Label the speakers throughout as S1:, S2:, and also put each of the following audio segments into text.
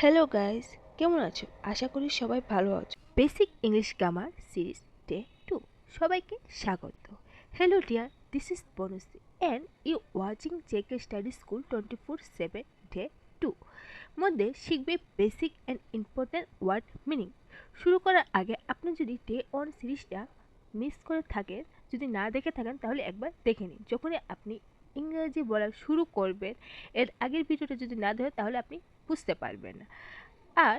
S1: Hello guys, কেমন আছো? আশা করি সবাই ভালো আছো। Basic English grammar series day 2 সবাইকে স্বাগত। Hello dear, this is Banashree and you watching JK study school 24/7 day 2 মধ্যে শিখবে basic and important word meaning. শুরু করার আগে আপনি যদি ডে 1 সিরিজটা মিস করে থাকেন, যদি না দেখে থাকেন তাহলে একবার দেখে নিন। যখনই আপনি ইংরেজি বলা শুরু করবেন, এর আগের ভিডিওটা যদি না দেখেন তাহলে আপনি বুঝতে পারবেন না। আর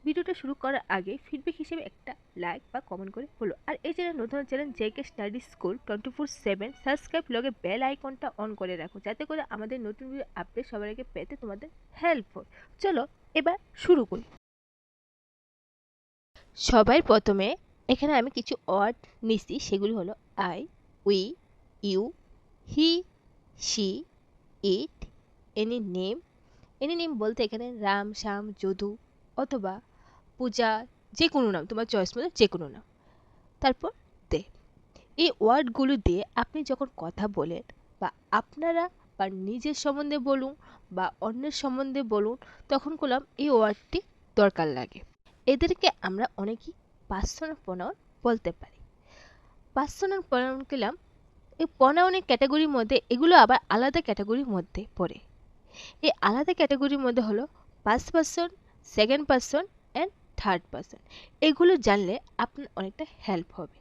S1: ভিডিওটা শুরু করার আগে ফিডব্যাক হিসেবে একটা লাইক বা কমেন্ট করে বলো। আর এই চ্যানেল নতুন channel JK study school 24/7 subscribe লগে বেল আইকনটা অন করে রাখো, যাতে করে আমাদের নতুন ভিডিও আপডেট সবার আগে পেতে তোমাদের হেল্প হয়। চলো এবার শুরু করি। সবার প্রথমে এখানে আমি কিছু ওয়ার্ড নিছি, সেগুলি হলো I, we, you, he, she, it, any name. Any name বলতে এখানে রাম, শ্যাম, যদু অথবা পূজা, যে কোনো নাম, তোমার চয়েস মতো যে কোনো নাম। তারপর দে। এই ওয়ার্ডগুলো দিয়ে আপনি যখন কথা বলেন বা আপনারা বা নিজের সম্বন্ধে বলুন বা অন্যের সম্বন্ধে বলুন, তখন করলাম এই ওয়ার্ডটি দরকার লাগে। এদেরকে আমরা অনেকেই পার্সোনাল প্রোনাউন বলতে পারি। পার্সোনাল প্রোনাউন করলাম এই প্রোনাউনের ক্যাটাগরির মধ্যে, এগুলো আবার আলাদা ক্যাটাগরির মধ্যে পড়ে। এই আলাদা ক্যাটাগরির মধ্যে হলো first person, second person and third person. এগুলো জানলে আপনার অনেকটা হেল্প হবে,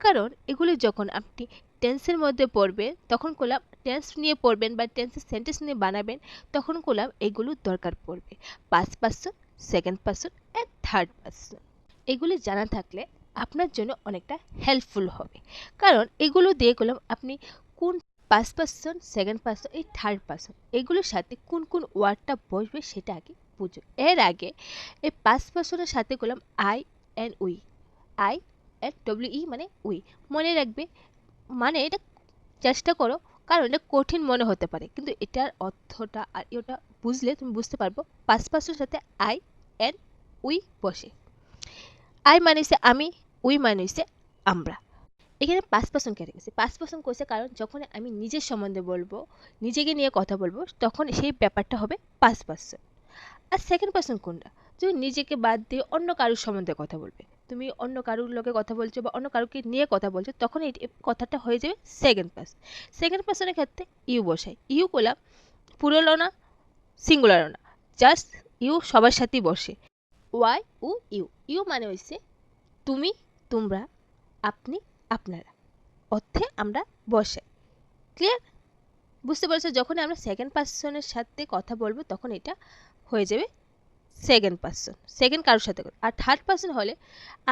S1: কারণ এগুলো যখন আপনি টেন্সের মধ্যে পড়বেন তখন করলাম টেন্স নিয়ে পড়বেন বা টেন্সের সেন্টেন্স নিয়ে বানাবেন, তখন করলাম এগুলো দরকার পড়বে। First person, second person and third person এগুলি জানা থাকলে আপনার জন্য অনেকটা হেল্পফুল হবে, কারণ এগুলো দিয়ে করলাম আপনি কোন ফার্স্ট পারসন, সেকেন্ড পারসন, এই থার্ড পারসন এগুলোর সাথে কোন কোন ওয়ার্ডটা বসবে সেটা আগে বুঝো। এর আগে এই ফার্স্ট পারসনের সাথে করলাম I and we. I and W E মানে উই। মনে রাখবে, মানে এটা চেষ্টা করো, কারণ এটা কঠিন মনে হতে পারে, কিন্তু এটার অর্থটা আর এটা বুঝলে তুমি বুঝতে পারবো। ফার্স্ট পারসনের সাথে আই অ্যান্ড উই বসে। আই মানে হচ্ছে আমি, উই মানে হচ্ছে আমরা। এখানে পাঁচ পার্সন কেটে গেছে। পাঁচ পার্সন কইছে কারণ যখন আমি নিজের সম্বন্ধে বলবো, নিজেকে নিয়ে কথা বলবো, তখন সেই ব্যাপারটা হবে পাঁচ পার্সন। আর সেকেন্ড পার্সন কোনটা? তুমি নিজেকে বাদ দিয়ে অন্য কারোর সম্বন্ধে কথা বলবে, তুমি অন্য কারোর লোকে কথা বলছো বা অন্য কারোকে নিয়ে কথা বলছো, তখন এই কথাটা হয়ে যাবে সেকেন্ড পার্সন। সেকেন্ড পার্সনের ক্ষেত্রে ইউ বসাই। ইউ করলাম পুরোলো না, সিঙ্গুলারও না, জাস্ট ইউ সবার সাথেই বসে। Y uh you. ইউ মানে হয়েছে তুমি, তোমরা, আপনি, আপনারা অর্থে আমরা বসাই। ক্লিয়ার? বুঝতে পারছো? যখন আমরা সেকেন্ড পার্সনের সাথে কথা বলবো তখন এটা হয়ে যাবে সেকেন্ড পার্সন, সেকেন্ড কারোর সাথে। আর থার্ড পার্সন হলে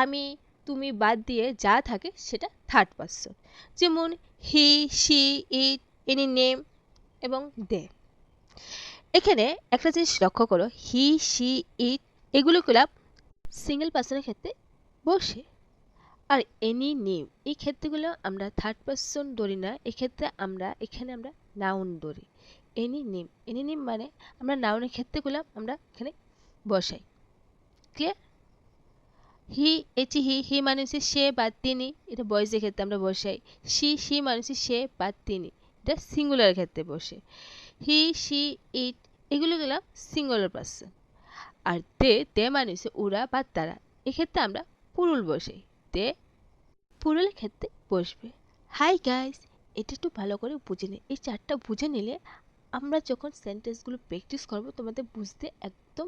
S1: আমি, তুমি বাদ দিয়ে যা থাকে সেটা থার্ড পার্সন। যেমন হি, শি, ইট, এনি নেম এবং দে। এখানে একটা জিনিস লক্ষ্য করো, হি, শি, ইট এগুলো করলাম সিঙ্গেল পার্সনের ক্ষেত্রে বসে। আর এনি নেম এই ক্ষেত্রগুলো আমরা থার্ড পারসন ধরি না, এক্ষেত্রে আমরা এখানে আমরা নাউন ধরি। এনি নেম, এনি নেম মানে আমরা নাউনের ক্ষেত্রগুলো আমরা এখানে বসাই। ক্লিয়ার? হি, এচি হি, হি মানে হচ্ছে সে বা তিনি, এটা বয়েজের ক্ষেত্রে আমরা বসাই। সি মানে হচ্ছে সে বা তিনি, এটা সিঙ্গুলার ক্ষেত্রে বসে। হি, শি, ইট এগুলো গেলাম সিঙ্গুলার পার্সন। আর দে মানে হচ্ছে ওরা বা তারা, এক্ষেত্রে আমরা পুরুল বসাই। দে পুরুলের ক্ষেত্রে বসবে। হাই গাইস, এটা একটু ভালো করে বুঝে নে। এই চারটা বুঝে নিলে আমরা যখন সেন্টেন্সগুলো প্র্যাকটিস করব তোমাদের বুঝতে একদম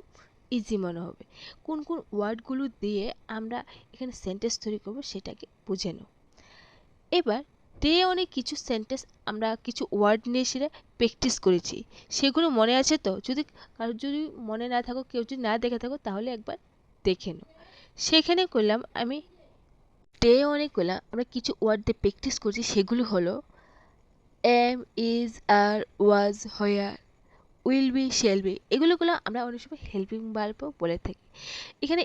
S1: ইজি মনে হবে। কোন কোন ওয়ার্ডগুলো দিয়ে আমরা এখানে সেন্টেন্স তৈরি করব সেটাকে বুঝে নাও। এবার ডে অনেক কিছু সেন্টেন্স আমরা কিছু ওয়ার্ড নিয়ে সেটা প্র্যাকটিস করেছি, সেগুলো মনে আছে তো? যদি কারোর যদি মনে না থাকো, কেউ যদি না দেখে থাকো, তাহলে একবার দেখে নাও। সেখানে করলাম আমি ডে অনেকগুলা আমরা কিছু ওয়ার্ড দিয়ে প্র্যাকটিস করছি, সেগুলো হলো এম, ইজ, আর, ওয়াজ, হয়ার, উইল বি, শেল বি। এগুলোগুলো আমরা অনেক সময় হেল্পিং ভার্বও বলে থাকি। এখানে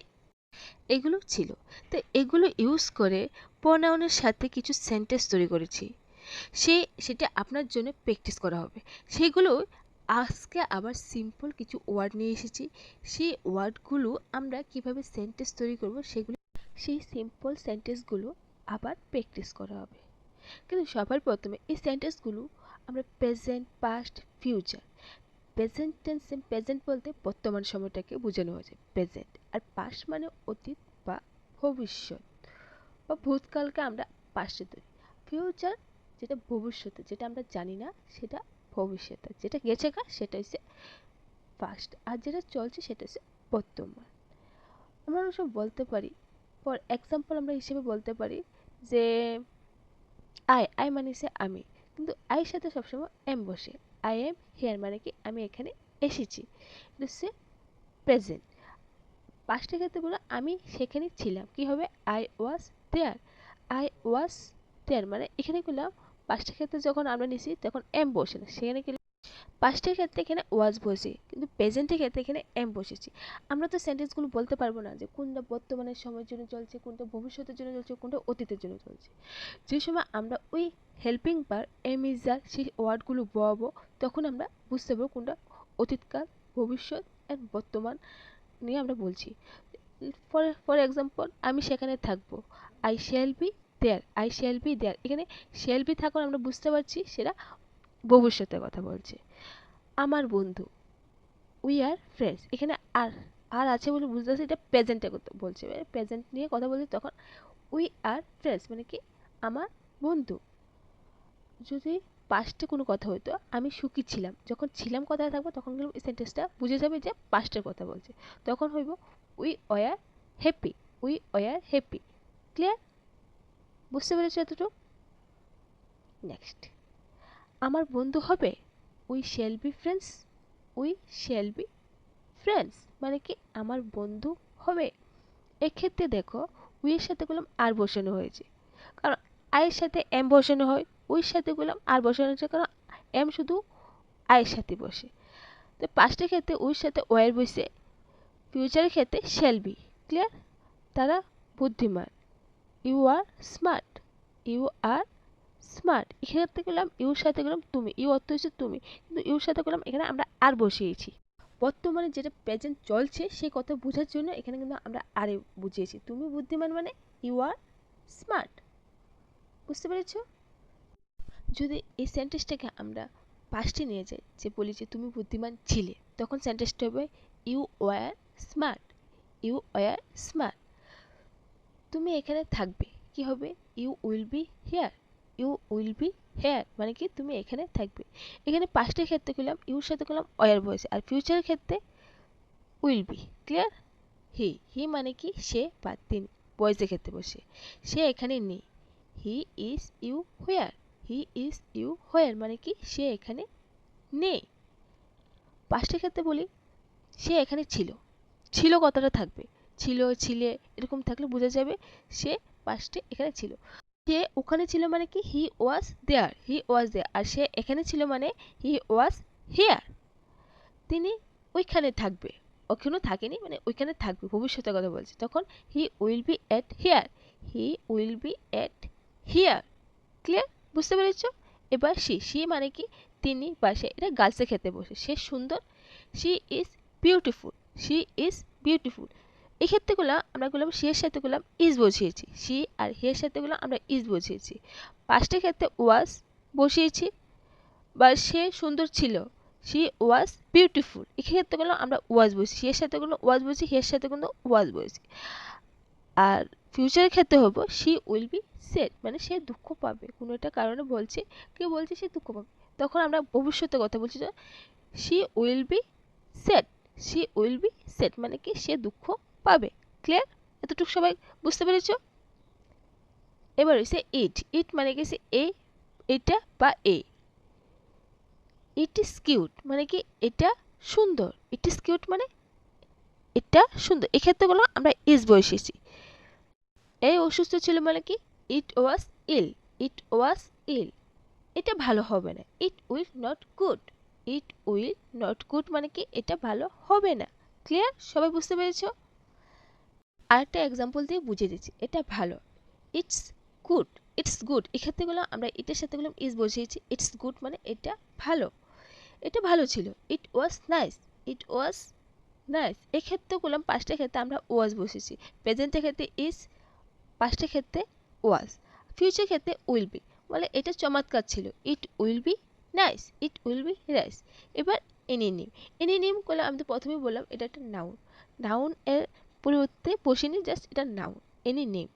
S1: এগুলো ছিল, তো এগুলো ইউজ করে প্রোনাউনের সাথে কিছু সেন্টেন্স তৈরি করেছি। সেটা আপনার জন্য প্র্যাকটিস করা হবে। সেগুলো আজকে আবার সিম্পল কিছু ওয়ার্ড নিয়ে এসেছি, সেই ওয়ার্ডগুলো আমরা কিভাবে সেন্টেন্স তৈরি করব সেগুলো, সেই সিম্পল সেন্টেন্সগুলো আবার প্র্যাকটিস করা হবে। কিন্তু সবার প্রথমে এই সেন্টেন্সগুলো আমরা present, past, future present tense, present বলতে বর্তমান সময়টাকে বোঝানো হয়েছে প্রেজেন্ট, আর পাস্ট মানে অতীত বা ভবিষ্যৎ বা ভূতকালকে আমরা পাস্টে ধরি। ফিউচার যেটা ভবিষ্যতে, যেটা আমরা জানি না সেটা ভবিষ্যতে, যেটা গেছে সেটা হচ্ছে পাস্ট, আর যেটা চলছে সেটা হচ্ছে বর্তমান। আমরা সব বলতে পারি, ফর এক্সাম্পল আমরা হিসেবে বলতে পারি যে আই মানে হচ্ছে আমি, কিন্তু আইয়ের সাথে সবসময় এম বসে। আই এম হিয়ার মানে কি আমি এখানে এসেছি, এটা হচ্ছে প্রেজেন্ট। পাস্টের ক্ষেত্রে বলো আমি সেখানে ছিলাম, কি হবে I was there. I was দেয়ার মানে এখানে করলাম পাস্টের ক্ষেত্রে যখন আমরা নিছি তখন এম বসে না, সেখানে কি পাস্টের ক্ষেত্রে এখানে ওয়াজ বসে, কিন্তু প্রেজেন্টের ক্ষেত্রে এখানে এম বসেছি। আমরা তো সেন্টেন্সগুলো বলতে পারবো না যে কোনটা বর্তমানের সময়ের জন্য চলছে, কোনটা ভবিষ্যতের জন্য চলছে, কোনটা অতীতের জন্য চলছে। যে সময় আমরা ওই হেল্পিং বার এম ইজ আর সেই ওয়ার্ডগুলো বলবো, তখন আমরা বুঝতে পারবো কোনটা অতীতকাল, ভবিষ্যৎ অ্যান্ড বর্তমান নিয়ে আমরা বলছি। ফর এক্সাম্পল আমি সেখানে থাকবো, I shall be there. I shall be there, এখানে শ্যাল বি থাকুন আমরা বুঝতে পারছি সেটা ভবিষ্যতের কথা বলছে। আমার বন্ধু, উই আর ফ্রেন্ডস, এখানে আর আর আছে বলে বুঝতে পারছি এটা প্রেজেন্টে কথা বলছে, প্রেজেন্ট নিয়ে কথা বলছে, তখন উই আর ফ্রেন্ডস মানে কি আমার বন্ধু। যদি পাস্টে কোনো কথা হতো আমি সুখী ছিলাম, যখন ছিলাম কথায় থাকবো তখন কিন্তু এই সেন্টেন্সটা বুঝে যাবে যে পাস্টের কথা বলছে, তখন হইব we were happy. We were happy. Clear? বুঝতে পেরেছো এতটুকু? নেক্সট, আমার বন্ধু হবে, we shall be friends. We shall be friends মানে কি আমার বন্ধু হবে। এক্ষেত্রে দেখো উইয়ের সাথে বললাম আর বসানো হয়েছে, কারণ আয়ের সাথে এম বসানো হয়, উইয়ের সাথে বললাম আর বসানো হয়েছে কারণ এম শুধু আয়ের সাথে বসে। তো পাস্টের ক্ষেত্রে উইয়ের সাথে ওয়ার বসে, ফিউচারের ক্ষেত্রে শ্যাল বি। ক্লিয়ার? তারা বুদ্ধিমান। You are smart. You are smart, এক্ষেত্রে করলাম ইউর সাথে করলাম তুমি, ইউ অর্থ হচ্ছে তুমি, কিন্তু ইউর সাথে করলাম এখানে আমরা আর বসিয়েছি। বর্তমানে যেটা প্রেজেন্ট চলছে সেই কথা বোঝার জন্য এখানে কিন্তু আমরা আরে বুঝিয়েছি। তুমি বুদ্ধিমান মানে ইউ আর স্মার্ট। বুঝতে পেরেছো? যদি এই সেন্টেন্সটাকে আমরা পাস্টে নিয়ে যাই, যে বলি যে তুমি বুদ্ধিমান ছিলে, তখন সেন্টেন্সটা হবে you were smart. You were smart. তুমি এখানে থাকবে, কি হবে you will be here. You will be here মানে কি তুমি এখানে থাকবে। এখানে পাস্টের ক্ষেত্রে করলাম ইউর সাথে করলাম ওয়ার বসে, আর ফিউচারের ক্ষেত্রে উইল বি। ক্লিয়ার? হি, হি মানে কি সে বা তিনি, বয়েজের ক্ষেত্রে বসে। সে এখানে নেই। He is you where. He is you where মানে কি সে এখানে নেই। পাস্টের ক্ষেত্রে বলি সে এখানে ছিল। ছিল কথাটা থাকবে, ছিল ছিলে এরকম থাকলে বোঝা যাবে সে পাস্টে এখানে ছিল। সে ওখানে ছিল মানে কি হি ওয়াজ দেয়ার। হি ওয়াজ দেয়ার, আর সে এখানে ছিল মানে হি ওয়াজ হিয়ার। তিনি ওইখানে থাকবে, ওখানেও থাকেনি মানে ওইখানে থাকবে, ভবিষ্যতের কথা বলছে, তখন he will be at here. He will be at here. Clear? বুঝতে পেরেছো? এবার সি, সি মানে কি তিনি বা সে, এটা গার্লসের ক্ষেত্রে বসে। সে সুন্দর, she is beautiful. She is beautiful. এই ক্ষেত্রে গুলা আমরা গুলাম সি এর সাথে গুলাম ইজ বসিয়েছি, সি আর হি এর সাথে গুলাম আমরা ইজ বসিয়েছি। পাস্টের ক্ষেত্রে ওয়াজ বসিয়েছি, বা সে সুন্দর ছিল, শি ওয়াজ বিউটিফুল। এক্ষেত্রে গুলো আমরা ওয়াজ বসি, সি এর সাথে কোনো ওয়াজ বসি, হি এর সাথে কোনো ওয়াজ বসি। আর ফিউচারের ক্ষেত্রে হবো শি উইল বি স্যাড মানে সে দুঃখ পাবে, কোনো একটা কারণে বলছে, কেউ বলছে সে দুঃখ পাবে, তখন আমরা ভবিষ্যতের কথা বলছি যে she will be sad. She will be sad মানে কি সে দুঃখ পাবে। ক্লিয়ার? এতটুকু সবাই বুঝতে পেরেছো? এবার হচ্ছে ইট। ইট মানে কি এ, এটা বা এ। ইট ইজ কিউট মানে কি এটা সুন্দর। ইট ইজ কিউট মানে এটা সুন্দর। এক্ষেত্রে বলো আমরা ইজ বসিয়েছি। এই অসুস্থ ছিল মানে কি ইট ওয়াজ ইল। ইট ওয়াজ ইল, এটা ভালো হবে না। It will not good. It will not good মানে কি এটা ভালো হবে না। ক্লিয়ার? সবাই বুঝতে পেরেছো? আরেকটা এক্সাম্পল দিয়ে বুঝিয়ে দিচ্ছি, এটা ভালো। It's good. ইটস গুড, এক্ষেত্রে গুলো আমরা ইটের সাথে গুলো ইজ বসিয়েছি। ইটস গুড মানে এটা ভালো, এটা ভালো ছিল। ইট was nice. It was nice, এক্ষেত্রে করলাম পাস্টের ক্ষেত্রে আমরা ওয়াজ বসেছি। প্রেজেন্টের ক্ষেত্রে ইজ, পাস্টের ক্ষেত্রে ওয়াজ, ফিউচার ক্ষেত্রে উইল বি। বলে এটা চমৎকার ছিল, it will be nice. It will be nice. এবার এনি নেম। এনি নেম করলে আমি তো প্রথমেই বললাম এটা একটা নাউন। নাউন এর পরিবর্তে বসিনি, জাস্ট এটা নাউন। Any name.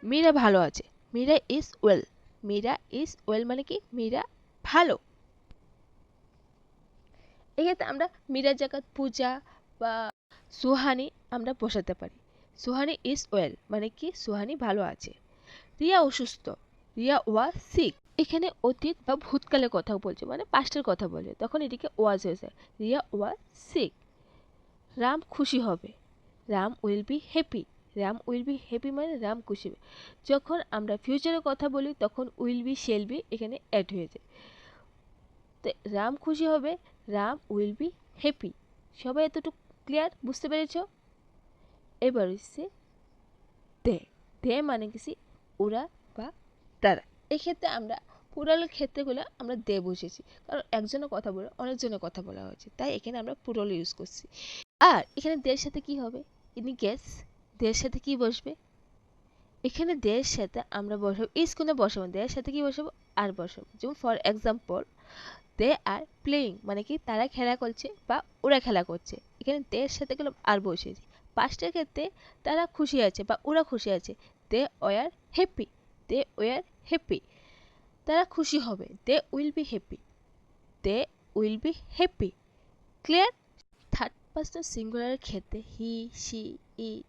S1: মীরা ভালো আছে। Meera is well. Meera is well মানে কি মীরা ভালো। এক্ষেত্রে আমরা মীরার জায়গায় পূজা বা সুহানি আমরা বসাতে পারি। সুহানি ইজ ওয়েল মানে কি সুহানি ভালো আছে। রিয়া অসুস্থ। Riya was sick. এখানে অতীত বা ভূতকালের কথা বলছে, মানে পাস্টের কথা বলে, তখন এটিকে ওয়াজ হয়ে যায়। Riya was sick. রাম খুশি হবে। Ram will be happy. Ram will be happy মানে রাম খুশি হবে। যখন আমরা ফিউচারের কথা বলি তখন উইল বি শেল বি এখানে অ্যাড হয়ে যায়। তো রাম খুশি হবে, রাম উইল বি হ্যাপি। সবাই এতটুকু ক্লিয়ার, বুঝতে পেরেছ? এবার হচ্ছে দে। দে মানে কিছু ওরা বা তারা। এক্ষেত্রে আমরা পুরালের ক্ষেত্রেগুলো আমরা দে বসেছি, কারণ একজনের কথা বলে অনেকজনের কথা বলা হয়েছে, তাই এখানে আমরা পুরাল ইউজ করছি। আর এখানে দের সাথে কি হবে? ইনি গেস। দের সাথে কি বসবে? এখানে দের সাথে আমরা বসাবো ইজ কোনে বসাবো, দের সাথে কি বসাবো? আর বসাবো। যেমন for example they are playing মানে কি তারা খেলা করছে বা ওরা খেলা করছে। এখানে দের সাথে গেলাম আর বসেছি। পাস্টের ক্ষেত্রে তারা খুশি আছে বা ওরা খুশি আছে। They were happy. They were happy. তারা খুশি হবে। They will be happy. They will be happy. Clear? Third person সিঙ্গুলারের ক্ষেত্রে হি, শি, ইট,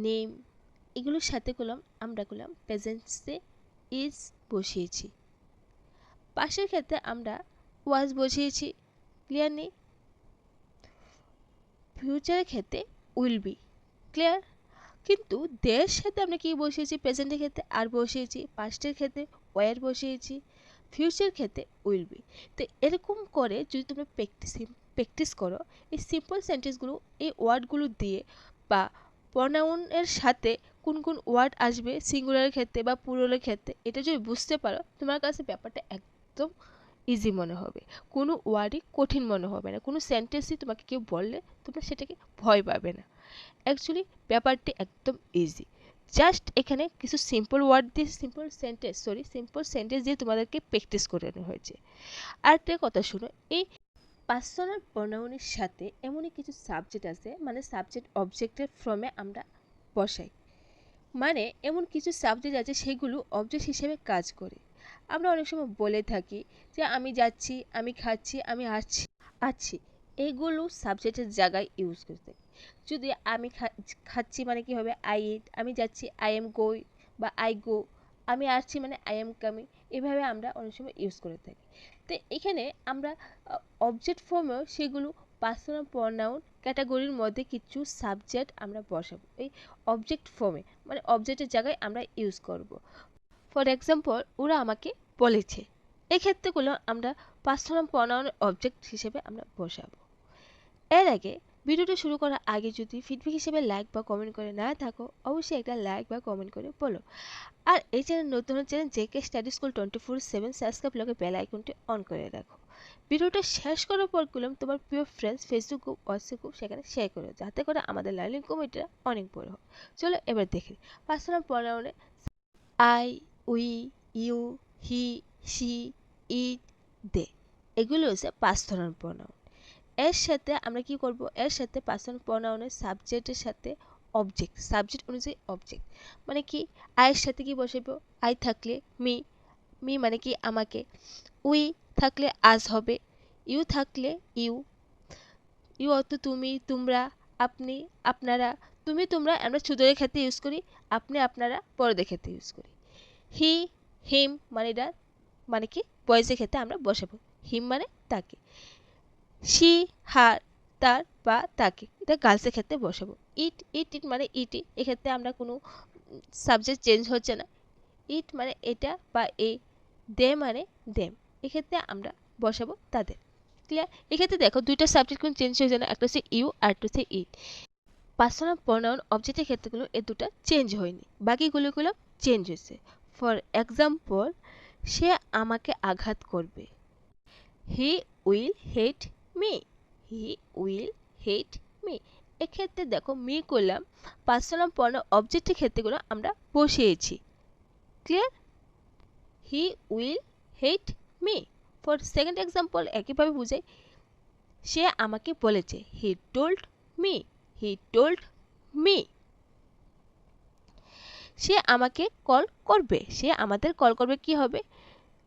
S1: নেম এগুলোর সাথে আমরা প্রেজেন্সে ইজ বসিয়েছি। পাশের ক্ষেত্রে আমরা ওয়াজ বসিয়েছি। ক্লিয়ার নেই? ফিউচারের ক্ষেত্রে উইল বি। ক্লিয়ার? কিন্তু দের সাথে আমরা কি বসিয়েছি? প্রেজেন্টের ক্ষেত্রে আর বসিয়েছি, পাস্টের ক্ষেত্রে ওয়ার বসিয়েছি, ফিউচার ক্ষেত্রে উইল বি। তো এরকম করে যদি তোমরা প্র্যাকটিস করো, এই সিম্পল সেন্টেন্সগুলো এই ওয়ার্ডগুলো দিয়ে বা প্রনাউনের সাথে কোন কোন ওয়ার্ড আসবে সিঙ্গুলারের ক্ষেত্রে বা প্লুরালের ক্ষেত্রে, এটা যদি বুঝতে পারো তোমার কাছে ব্যাপারটা একদম ইজি মনে হবে। কোনো ওয়ার্ডই কঠিন মনে হবে না। কোনো সেন্টেন্সই তোমাকে কেউ বললে তোমরা সেটাকে ভয় পাবে না। অ্যাকচুয়ালি ব্যাপারটি একদম ইজি। জাস্ট এখানে কিছু সিম্পল ওয়ার্ড দিয়ে সিম্পল সেন্টেন্স দিয়ে তোমাদেরকে প্র্যাকটিস করানো হয়েছে। আরেকটা কথা শুনো, এই পার্সোনাল প্রোনাউনের সাথে এমনই কিছু সাবজেক্ট আছে, মানে সাবজেক্ট অবজেক্টের ফর্মে আমরা বসাই। মানে এমন কিছু সাবজেক্ট আছে সেগুলো অবজেক্ট হিসেবে কাজ করে। আমরা অনেক সময় বলে থাকি যে আমি যাচ্ছি, আমি খাচ্ছি, আমি আছি। এগুলো সাবজেক্টের জায়গায় ইউজ করে থাকি। যদি আমি খাচ্ছি মানে কি হবে? I eat. আমি যাচ্ছি আই এম গোয়িং বা আই গো। আমি আসছি মানে আই এম কামিং। এভাবে আমরা অনেক সময় ইউজ করে থাকি। তো এখানে আমরা অবজেক্ট ফর্মেও সেগুলো পার্সোনাল প্রোনাউন ক্যাটাগরির মধ্যে কিছু সাবজেক্ট আমরা বসাবো এই অবজেক্ট ফর্মে, মানে অবজেক্টের জায়গায় আমরা ইউজ করব। ফর এক্সাম্পল ওরা আমাকে বলেছে। এই ক্ষেত্রেগুলো আমরা পার্সোনাল প্রোনাউন অবজেক্ট হিসেবে আমরা বসাবো। এর আগে ভিডিওটি শুরু করার আগে যদি ফিডব্যাক হিসেবে লাইক বা কমেন্ট করে না থাকো, অবশ্যই একটা লাইক বা কমেন্ট করে বলো। আর এই চ্যানেল নতুন channel JK study school 24/7 subscribe লগে বেল আইকনটি অন করে রাখো। ভিডিওটা শেষ করার পর তোমার প্রিয় friends Facebook group WhatsApp group সেখানে শেয়ার করো, যাতে করে আমাদের লার্নিং কমিটিটা অনেক বড় হয়। চলো এবার দেখি পার্সোনাল প্রোনাউনে I, we, you, he, she, it, they এগুলো হচ্ছে পার্সোনাল প্রোনাউন। এর সাথে আমরা কি করব? এর সাথে পার্সোনাল প্রোনাউনের সাবজেক্টের সাথে অবজেক্ট, সাবজেক্ট অনুযায়ী অবজেক্ট মানে কি আয়ের সাথে কি বসাবো? আই থাকলে মি, মি মানে কি আমাকে। উই থাকলে আজ হবে। ইউ থাকলে ইউ, ইউ অর্থ তুমি, তোমরা, আপনি, আপনারা। তুমি তোমরা আমরা ছোটদের ক্ষেত্রে ইউজ করি, আপনি আপনারা বড়দের ক্ষেত্রে ইউজ করি। হি, হিম মানে এটা মানে কি বয়েজের ক্ষেত্রে আমরা বসাবো, হিম মানে তাকে। শি, হার, তার বা তাকে, এটা গার্লসের ক্ষেত্রে বসাবো। ইট, ইট মানে ইটি, এক্ষেত্রে আমরা কোনো সাবজেক্ট চেঞ্জ হচ্ছে না। ইট মানে এটা বা এ। দে মানে দেম, এক্ষেত্রে আমরা বসাবো তাদের। ক্লিয়ার? এক্ষেত্রে দেখো দুইটা সাবজেক্ট কোনো চেঞ্জ হয়েছে না, একটা হচ্ছে ইউ আর একটা হচ্ছে ইট। পার্সোনাল প্রোনাউন অবজেক্টের ক্ষেত্রগুলো এই দুটো চেঞ্জ হয়নি, বাকিগুলো চেঞ্জ হয়েছে। ফর এক্সাম্পল সে আমাকে আঘাত করবে। হি will hate me. He will hate me. এক্ষেত্রে দেখো মি করলাম, পার্সোনাল প্রোনাউন অবজেক্টের ক্ষেত্রেগুলো আমরা বসিয়েছি। Clear? He will hate me. For second example একইভাবে বুঝাই, সে আমাকে বলেছে, he told me, he told me. সে আমাকে কল করবে, সে আমাদের কল করবে, কি হবে?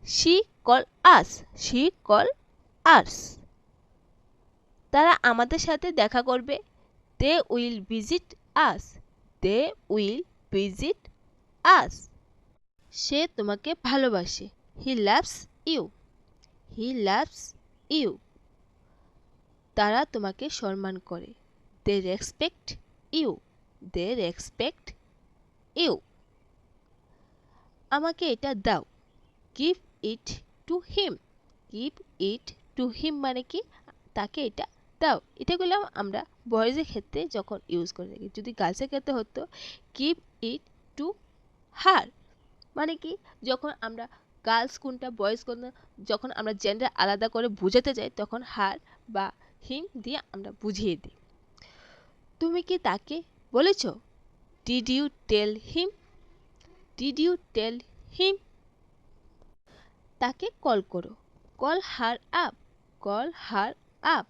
S1: She call us, she call us. তারা আমাদের সাথে দেখা করবে, they will visit us, they will visit us. সে তোমাকে ভালোবাসে, he loves you, he loves you. তারা তোমাকে সম্মান করে, they respect you, they respect you. আমাকে এটা দাও, give it to him, give it to him মানে কি? তাকে এটা দাও। এটাগুলো আমরা বয়েজের ক্ষেত্রে যখন ইউজ করে থাকি। যদি গার্লসের ক্ষেত্রে হতো গিভ ইট টু হার, মানে কি? যখন আমরা গার্লস কোনটা বয়েজ কোনটা যখন আমরা জেন্ডার আলাদা করে বোঝাতে যাই তখন হার বা হিম দিয়ে আমরা বুঝিয়ে দিই। তুমি কি তাকে বলেছ? Did you tell him, did you tell him. তাকে কল করো, call her up, call her up.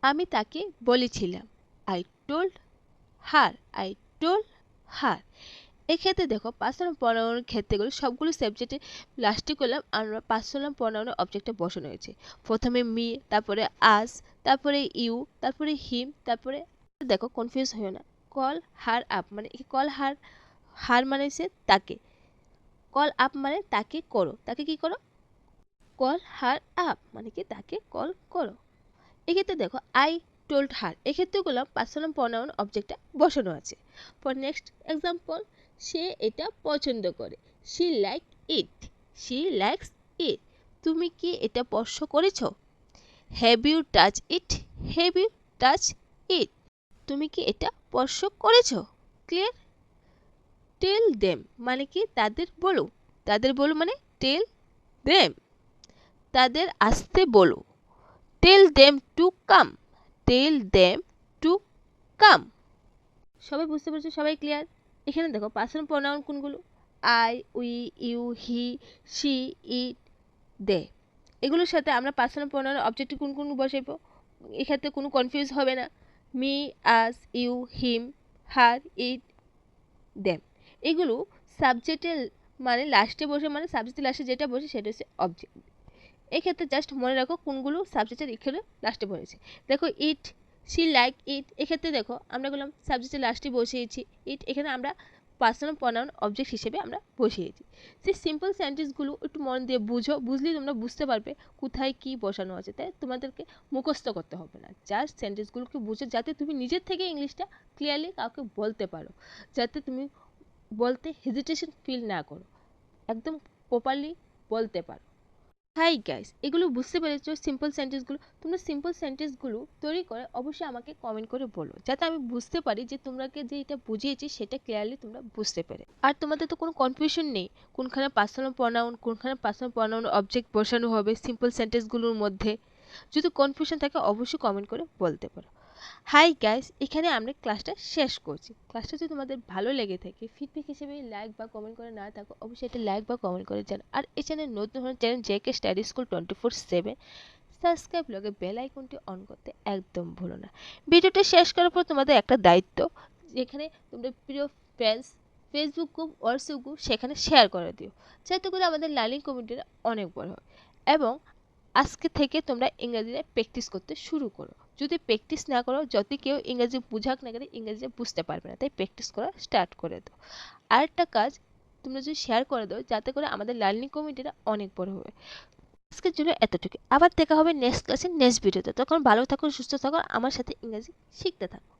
S1: আমি তাকে বলেছিলাম, I told her, I told her. এক্ষেত্রে দেখো পার্সোনাল প্রোনাউনের ক্ষেত্রেগুলো সবগুলো সাবজেক্টে লাস্টে করলাম আমরা পার্সোনাল প্রোনাউনের অবজেক্টটা বসানো হয়েছে। প্রথমে মি, তারপরে আস, তারপরে ইউ, তারপরে হিম, তারপরে দেখো কনফিউজ হইও না। কল হার আপ মানে কল হার, হার মানে সে তাকে, কল আপ মানে তাকে করো, তাকে কি করো? কল হার আপ মানে কি? তাকে কল করো। এক্ষেত্রে দেখো আই টোল্ড হার, এক্ষেত্রে করলাম পার্সোনাল প্রোনাউন অবজেক্টটা বসানো আছে। ফর নেক্সট এক্সাম্পল, সে এটা পছন্দ করে, she like it, she likes it. তুমি কি এটা স্পর্শ করেছো? Have you touch it, have you touch it. তুমি কি এটা স্পর্শ করেছো? ক্লিয়ার? টেল দেম মানে কি? তাদের বলো, তাদের বলো মানে টেল দেম, তাদের আসতে বলো, tell them to come, tell them to come. সবাই বুঝতে পারছো? সবাই ক্লিয়ার? এখানে দেখো পার্সোনাল প্রোনাউন কোনগুলো? I, we, you, he, she, it, they. এগুলোর সাথে আমরা পার্সোনাল প্রোনাউনের অবজেক্ট কোন কোন বসাইবো? এক্ষেত্রে কোনো কনফিউজ হবে না। Me, us, you, him, her, it, them. এগুলো সাবজেক্টের মানে লাস্টে বসে, মানে সাবজেক্টের লাস্টে যেটা বসে সেটা হচ্ছে অবজেক্ট। এক্ষেত্রে জাস্ট মনে রাখো কোনগুলো সাবজেক্টের এখানে লাস্টে বসেছে। দেখো ইট, শি লাইক ইট, এক্ষেত্রে দেখো আমরা বললাম সাবজেক্টের লাস্টে বসিয়েছি ইট, এখানে আমরা পার্সোনাল প্রোনাউন অবজেক্ট হিসেবে আমরা বসিয়েছি। সেই সিম্পল সেন্টেন্সগুলো একটু মন দিয়ে বুঝো, বুঝলেই তোমরা বুঝতে পারবে কোথায় কি বসানো আছে। তাই তোমাদেরকে মুখস্থ করতে হবে না, জাস্ট সেন্টেন্সগুলোকে বুঝো যাতে তুমি নিজের থেকে ইংলিশটা ক্লিয়ারলি কাউকে বলতে পারো, যাতে তুমি বলতে হেজিটেশন ফিল না করো, একদম প্রপারলি বলতে পারো। হাই গাইস, এগুলো বুঝতে পেরেছো সিম্পল সেন্টেন্সগুলো? তোমরা সিম্পল সেন্টেন্সগুলো তৈরি করে অবশ্যই আমাকে কমেন্ট করে বলো, যাতে আমি বুঝতে পারি যে তোমরাকে যে এটা বুঝিয়েছি সেটা ক্লিয়ারলি তোমরা বুঝতে পেরে। আর তোমাদের তো কোনো কনফিউশন নেই কোনখানে পার্সোনাল প্রোনাউন, কোনখানে পার্সোনাল প্রোনাউন অবজেক্ট বসানো হবে সিম্পল সেন্টেন্সগুলোর মধ্যে। যদি কনফিউশন থাকে অবশ্যই কমেন্ট করে বলতে পারো। হাই গাইস, এখানে আমরা ক্লাসটা শেষ করছি। ক্লাসটা যদি তোমাদের ভালো লেগে থাকে ফিডব্যাক হিসেবে লাইক বা কমেন্ট করে না থাকো অবশ্যই এটা লাইক বা কমেন্ট করে জানাও। আর এই চ্যানেল নতুন হলে channel JK study school 24/7 subscribe লগে বেল আইকনটি অন করতে একদম ভুলো না। ভিডিওটা শেষ করার পর তোমাদের একটা দায়িত্ব, যেখানে তোমরা প্রিয় friends Facebook group, WhatsApp group সেখানে শেয়ার করে দিও, যাতে করে আমাদের লার্নিং কমিউনিটিটা অনেক বড় হয়। এবং আজকে থেকে তোমরা ইংরেজিতে প্র্যাকটিস করতে শুরু করো। যদি প্র্যাকটিস না করো, যদি কেউ ইংরেজি বুঝাক না কেন ইংরেজি বুঝতে পারবে না, তাই প্র্যাকটিস করা স্টার্ট করে দাও। আরেকটা কাজ, তোমরা যদি শেয়ার করে দাও যাতে করে আমাদের লার্নিং কমিউনিটিটা অনেক বড় হবে। আজকের জন্য এতটুকু, আবার দেখা হবে নেক্সট ক্লাসে নেক্সট ভিডিওতে। তখন ভালো থাকো, সুস্থ থাকো, আমার সাথে ইংরেজি শিখতে থাকো।